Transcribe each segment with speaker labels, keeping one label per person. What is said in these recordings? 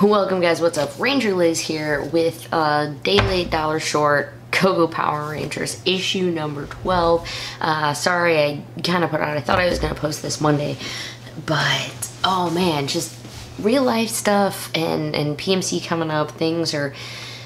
Speaker 1: Welcome guys, what's up? Ranger Liz here with Day Late Dollar Short Go-Go Power Rangers issue number 12. Sorry I kind of put out, I thought I was going to post this Monday, but oh man, just real life stuff and PMC coming up, things are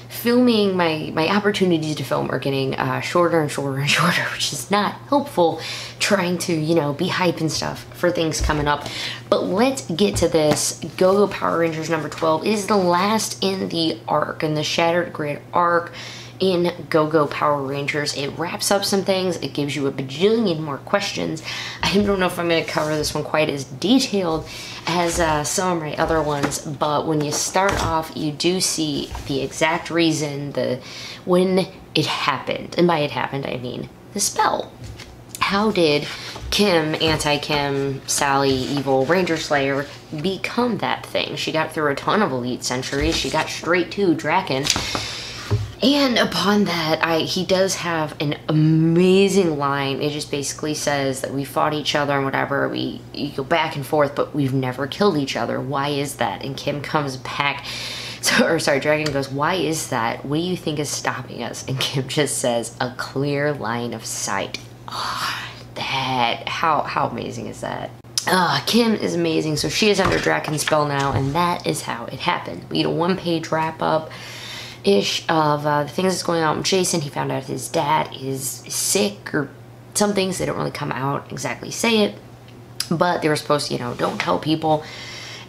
Speaker 1: filming, my opportunities to film are getting shorter and shorter and shorter, which is not helpful, trying to, you know, be hype and stuff for things coming up. But let's get to this. Go-Go Power Rangers number 12 is the last in the arc, in the Shattered Grid arc in Go-Go Power Rangers. It wraps up some things, it gives you a bajillion more questions. I don't know if I'm going to cover this one quite as detailed as some of my other ones, but when you start off, you do see the exact reason, when it happened. And by it happened, I mean the spell. How did Kim, Anti-Kim, Sally, Evil, Ranger Slayer become that thing? She got through a ton of Elite Centuries, she got straight to Draken. And upon that, he does have an amazing line. It just basically says that we fought each other and whatever, you go back and forth, but we've never killed each other. Why is that? And Kim comes back, Dragon goes, why is that? What do you think is stopping us? And Kim just says, a clear line of sight. Oh, how amazing is that? Kim is amazing. So she is under Draken's spell now, and that is how it happened. We get a one-page wrap-up ish of the things that's going on with Jason. He found out his dad is sick or some things. They don't really come out exactly say it, but they were supposed to, you know, don't tell people.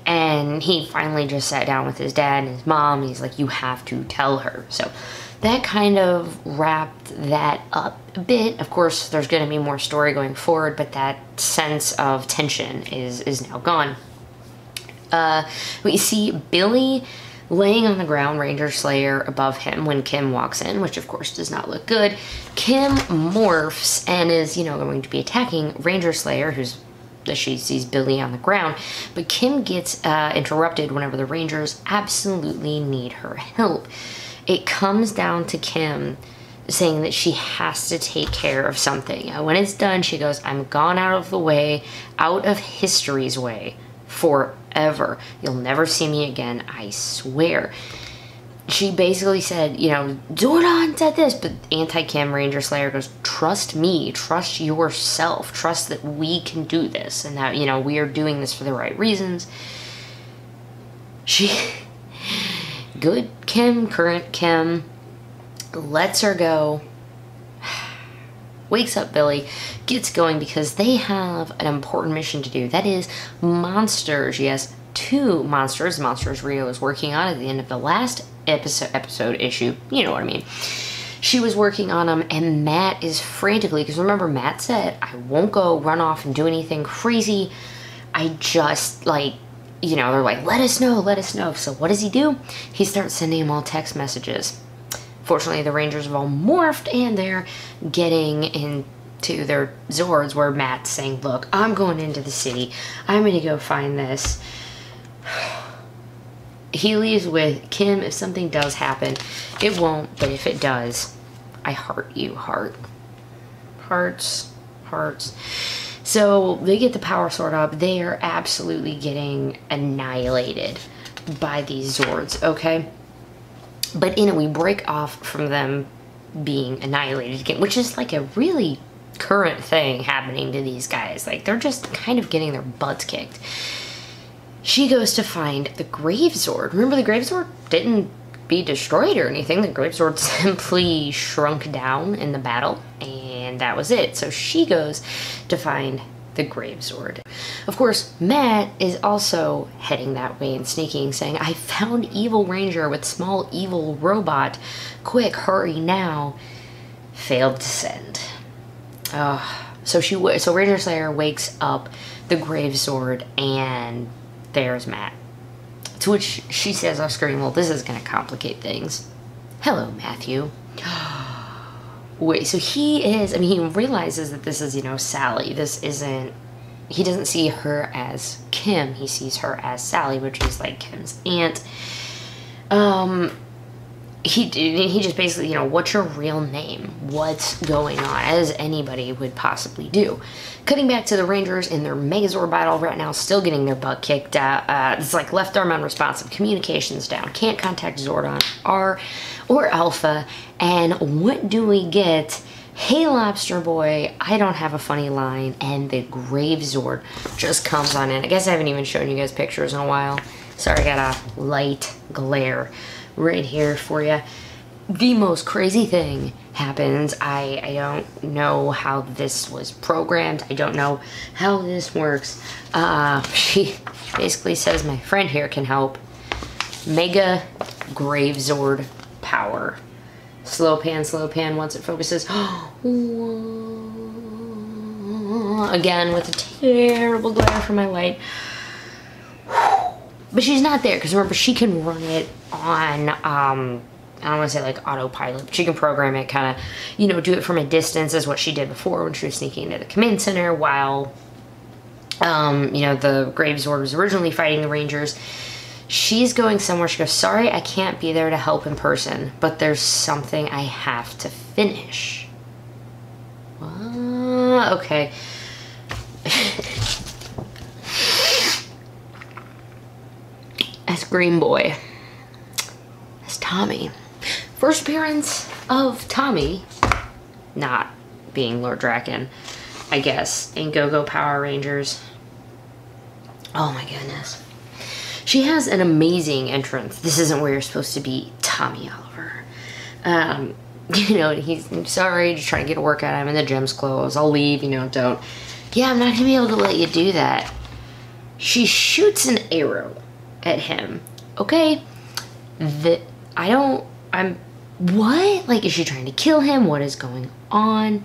Speaker 1: And he finally just sat down with his dad and his mom. And he's like, you have to tell her. So that kind of wrapped that up a bit. Of course, there's going to be more story going forward, but that sense of tension is now gone. We see Billy laying on the ground, Ranger Slayer above him when Kim walks in, which of course does not look good. Kim morphs and is, you know, going to be attacking Ranger Slayer, she sees Billy on the ground, but Kim gets interrupted whenever the Rangers absolutely need her help. It comes down to Kim saying that she has to take care of something. When it's done, she goes, I'm gone out of the way, out of history's way, forever. You'll never see me again, I swear. She basically said, you know, Zordon said this, but Anti-Kim Ranger Slayer goes, trust me, trust yourself, trust that we can do this, and that, you know, we are doing this for the right reasons. Good Kim, current Kim, lets her go, wakes up Billy, gets going because they have an important mission to do. That is monsters. Yes, 2 monsters. Monsters Rio is working on at the end of the last episode issue. You know what I mean. She was working on them, and Matt is frantically, because remember Matt said, I won't go run off and do anything crazy. I just, like, you know, they're like, let us know, let us know. So what does he do? He starts sending them all text messages. Fortunately, the Rangers have all morphed, and they're getting into their Zords, where Matt's saying, look, I'm going into the city. I'm going to go find this. He leaves with Kim. If something does happen, it won't, but if it does, I heart you, heart. Hearts. So they get the power sword up. They are absolutely getting annihilated by these Zords, okay? But in it, we break off from them being annihilated again, which is like a really current thing happening to these guys. Like, they're just kind of getting their butts kicked. She goes to find the Grave Zord. Remember, the Grave Zord didn't be destroyed or anything. The Grave Zord simply shrunk down in the battle, and that was it. So she goes to find the Grave Zord. Of course, Matt is also heading that way and sneaking, saying, I found Evil Ranger with small evil robot. Quick, hurry now. Failed to send. So Ranger Slayer wakes up the Grave Zord, and there's Matt. To which she says off screen, well, this is going to complicate things. Hello, Matthew. Wait, so he is, I mean, he realizes that this is, you know, Sally. This isn't, he doesn't see her as Kim. He sees her as Sally, which is like Kim's aunt. he just basically, you know, what's your real name? What's going on? As anybody would possibly do. Cutting back to the Rangers in their Megazord battle right now, still getting their butt kicked out. It's like left arm unresponsive, communications down, can't contact Zordon R or Alpha. And what do we get? Hey Lobster Boy, I don't have a funny line, and the Grave Zord just comes on in. I guess I haven't even shown you guys pictures in a while. Sorry, I got a light glare right here for you. The most crazy thing happens. I don't know how this was programmed. I don't know how this works. She basically says my friend here can help. Mega Grave Zord power. Slow pan once it focuses. Again with a terrible glare from my light. But she's not there, because remember, she can run it on, I don't want to say like autopilot, but she can program it, kind of, you know, do it from a distance as what she did before when she was sneaking into the command center while, you know, the Grave Zord was originally fighting the Rangers. She's going somewhere. She goes, sorry, I can't be there to help in person, but there's something I have to finish. Okay. As Green Boy, as Tommy. First appearance of Tommy, not being Lord Draken, I guess, in Go-Go Power Rangers. Oh my goodness. She has an amazing entrance. This isn't where you're supposed to be, Tommy Oliver. You know, he's sorry, just trying to get a workout. I'm in the gym's clothes. I'll leave, you know, don't. Yeah, I'm not gonna be able to let you do that. She shoots an arrow at him. Okay. What? Like, is she trying to kill him? What is going on?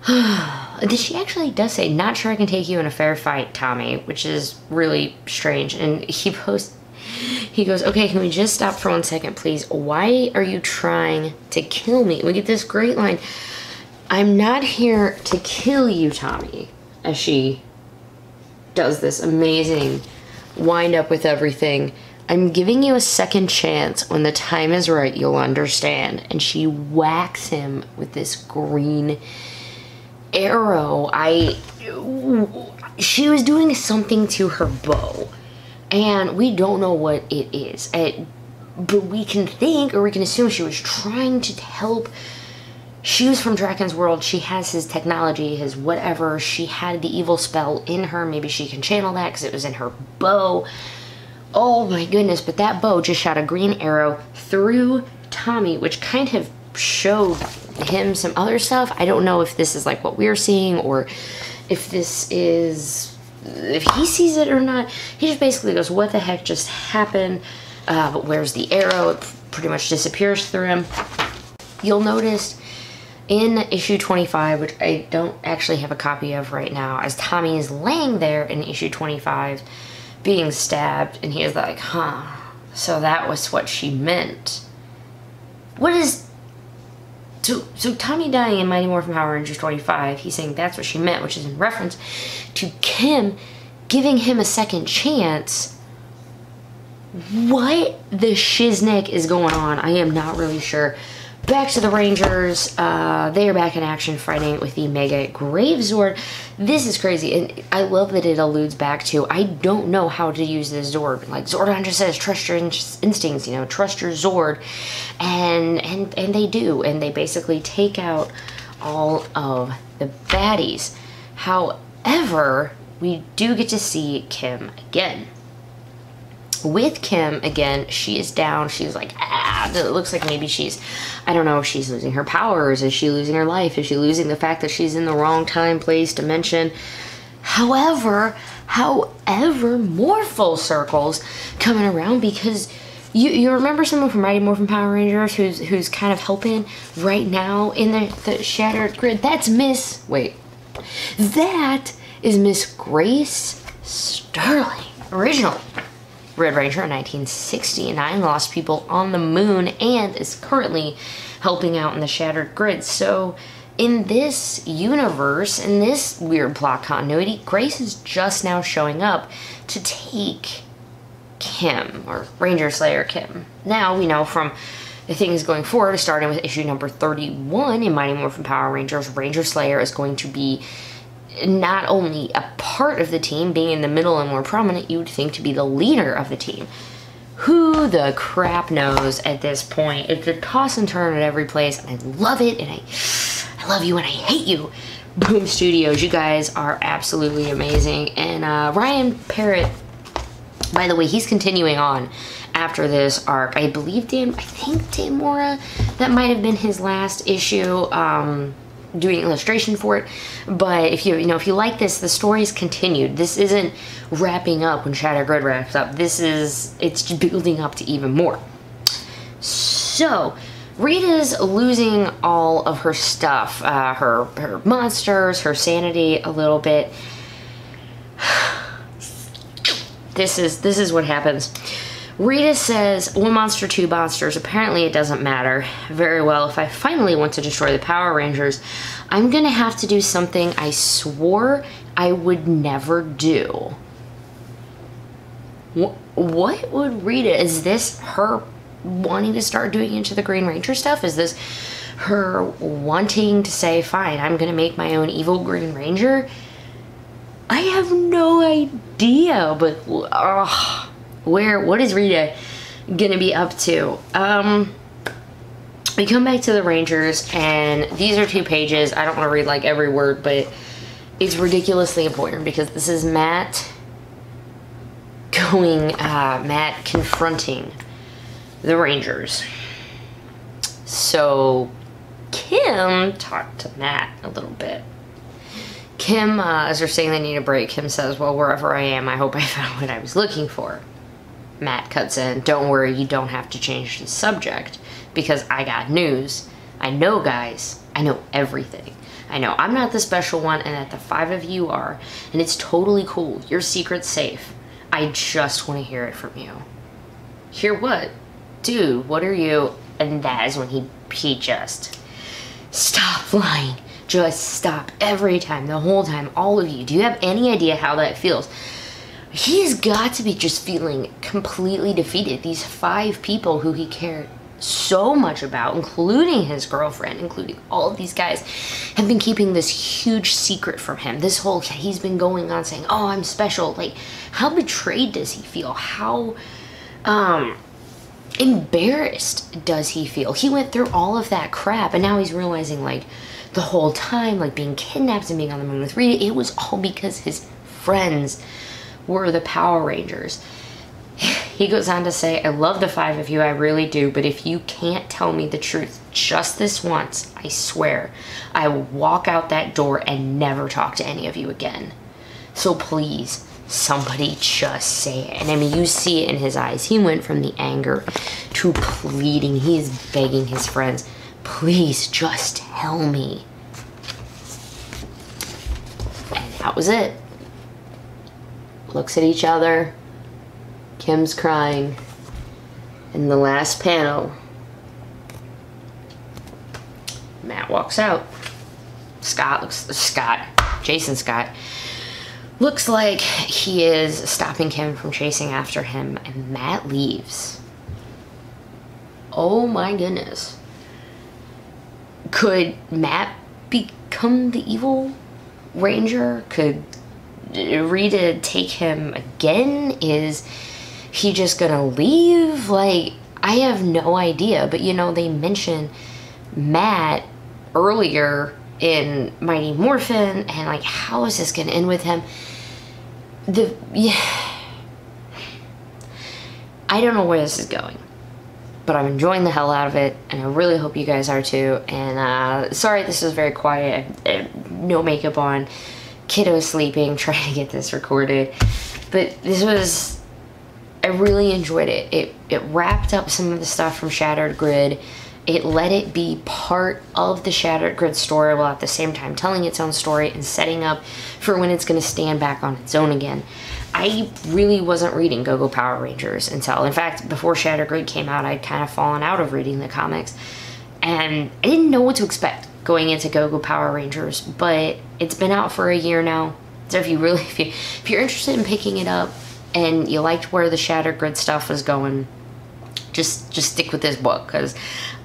Speaker 1: She actually does say, not sure I can take you in a fair fight, Tommy, which is really strange. And he goes, okay, can we just stop for 1 second, please? Why are you trying to kill me? We get this great line, I'm not here to kill you, Tommy, as she does this amazing wind up with everything. I'm giving you a second chance. When the time is right, you'll understand. And she whacks him with this green arrow. She was doing something to her bow, and we don't know what it is. But we can think, or we can assume, she was trying to help. She was from Draken's world. She has his technology, his whatever. She had the evil spell in her. Maybe she can channel that because it was in her bow. Oh my goodness, but that bow just shot a green arrow through Tommy, which kind of showed him some other stuff. I don't know if this is like what we're seeing, or if this is, if he sees it or not. He just basically goes, what the heck just happened? But where's the arrow? It pretty much disappears through him. You'll notice in issue 25, which I don't actually have a copy of right now, as Tommy is laying there in issue 25 being stabbed, and he is like, huh, so that was what she meant. What is, so Tommy dying in Mighty Morphin Power Rangers 25, he's saying that's what she meant, which is in reference to Kim giving him a second chance. What the shiznick is going on? I am not really sure. Back to the Rangers. They are back in action fighting with the Mega Grave Zord. This is crazy, and I love that it alludes back to, I don't know how to use this Zord. Like, Zordon just says, trust your instincts, you know, trust your Zord. And they do, and they basically take out all of the baddies. However, we do get to see Kim again. With Kim again, she is down. She's like, it looks like maybe she's, I don't know if she's losing her powers. Is she losing her life? Is she losing the fact that she's in the wrong time, place, dimension? However, more full circles coming around, because you remember someone from Mighty Morphin Power Rangers who's kind of helping right now in the Shattered Grid? That's that is Miss Grace Sterling, original Red Ranger in 1969, lost people on the moon, and is currently helping out in the Shattered Grid. So in this universe, in this weird plot continuity, Grace is just now showing up to take Kim, or Ranger Slayer Kim. Now we know from the things going forward, starting with issue number 31 in Mighty Morphin Power Rangers, Ranger Slayer is going to be not only a part of the team, being in the middle and more prominent, you would think to be the leader of the team. Who the crap knows at this point? It's a toss and turn at every place, and I love it, and I love you and I hate you. Boom Studios, you guys are absolutely amazing. And Ryan Parrott, by the way, he's continuing on after this arc. I think Dan Mora, that might have been his last issue, doing illustration for it. But if you like this, the story's continued. This isn't wrapping up when Shattered Grid wraps up. It's building up to even more. So Rita's losing all of her stuff, her monsters, her sanity a little bit. This is what happens. Rita says, one monster, two monsters. Apparently it doesn't matter. Very well, if I finally want to destroy the Power Rangers, I'm gonna have to do something I swore I would never do. What would Rita, is this her wanting to start doing Into the Green Ranger stuff? Is this her wanting to say, fine, I'm gonna make my own evil Green Ranger? I have no idea, but what is Rita gonna be up to? We come back to the Rangers, and these are 2 pages. I don't want to read like every word, but it's ridiculously important because this is Matt confronting the Rangers. So Kim talked to Matt a little bit. Kim, as they're saying they need a break, Kim says, well, wherever I am, I hope I found what I was looking for. Matt cuts in, don't worry, you don't have to change the subject, because I got news. I know, guys. I know everything. I know I'm not the special one, and that the 5 of you are, and it's totally cool. Your secret's safe. I just want to hear it from you. Hear what? Dude, what are you? And that is when he just, stop lying. Just stop every time, the whole time, all of you. Do you have any idea how that feels? He's got to be just feeling completely defeated. These 5 people who he cared so much about, including his girlfriend, including all of these guys, have been keeping this huge secret from him. He's been going on saying, oh, I'm special. Like, how betrayed does he feel? How embarrassed does he feel? He went through all of that crap, and now he's realizing, like, the whole time, like, being kidnapped and being on the moon with Rita, it was all because his friends were the Power Rangers. He goes on to say, I love the 5 of you, I really do, but if you can't tell me the truth just this once, I swear, I will walk out that door and never talk to any of you again. So please, somebody just say it. And I mean, you see it in his eyes. He went from the anger to pleading. He is begging his friends, please just tell me. And that was it. Looks at each other. Kim's crying. In the last panel, Matt walks out. Jason Scott looks like he is stopping Kim from chasing after him, and Matt leaves. Oh my goodness. Could Matt become the evil Ranger? Could Rita take him again? Is he just gonna leave? Like, I have no idea. But you know, they mentioned Matt earlier in Mighty Morphin, and like, how is this gonna end with him? I don't know where this is going, but I'm enjoying the hell out of it, and I really hope you guys are too. And sorry this is very quiet. No makeup on, kiddo sleeping, trying to get this recorded, but I really enjoyed it. It wrapped up some of the stuff from Shattered Grid. It let it be part of the Shattered Grid story while at the same time telling its own story and setting up for when it's going to stand back on its own again. I really wasn't reading Go-Go Power Rangers until, in fact, before Shattered Grid came out, I'd kind of fallen out of reading the comics. And I didn't know what to expect going into Go-Go Power Rangers, but it's been out for a year now. So if you're interested in picking it up, and you liked where the Shattered Grid stuff was going, just stick with this book, because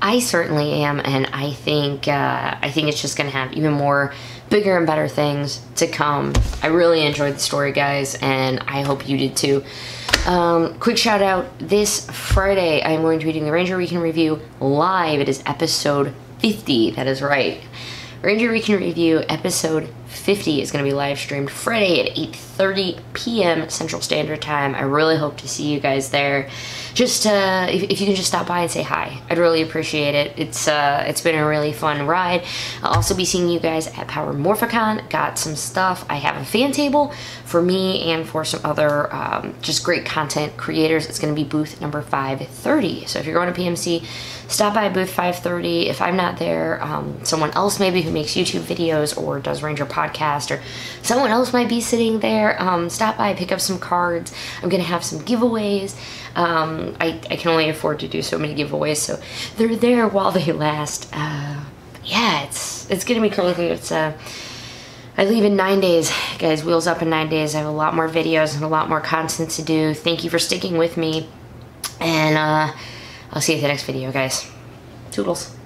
Speaker 1: I certainly am, and I think it's just gonna have even more bigger and better things to come. I really enjoyed the story, guys, and I hope you did too. Quick shout out, this Friday I am going to be doing the Ranger Weekend Review live. It is episode 50, that is right. Ranger Weekend Review episode 50 is going to be live streamed Friday at 8:30 p.m. Central Standard Time. I really hope to see you guys there. Just if you can just stop by and say hi, I'd really appreciate it. It's been a really fun ride. I'll also be seeing you guys at Power Morphicon. Got some stuff. I have a fan table for me and for some other just great content creators. It's going to be booth number 530. So if you're going to PMC, stop by booth 530. If I'm not there, someone else maybe who makes YouTube videos or does Ranger podcast, or someone else might be sitting there. Stop by, pick up some cards. I'm gonna have some giveaways. I can only afford to do so many giveaways, so they're there while they last. Yeah, it's gonna be cool. I leave in 9 days, guys. Wheels up in 9 days. I have a lot more videos and a lot more content to do. Thank you for sticking with me, and I'll see you at the next video, guys. Toodles.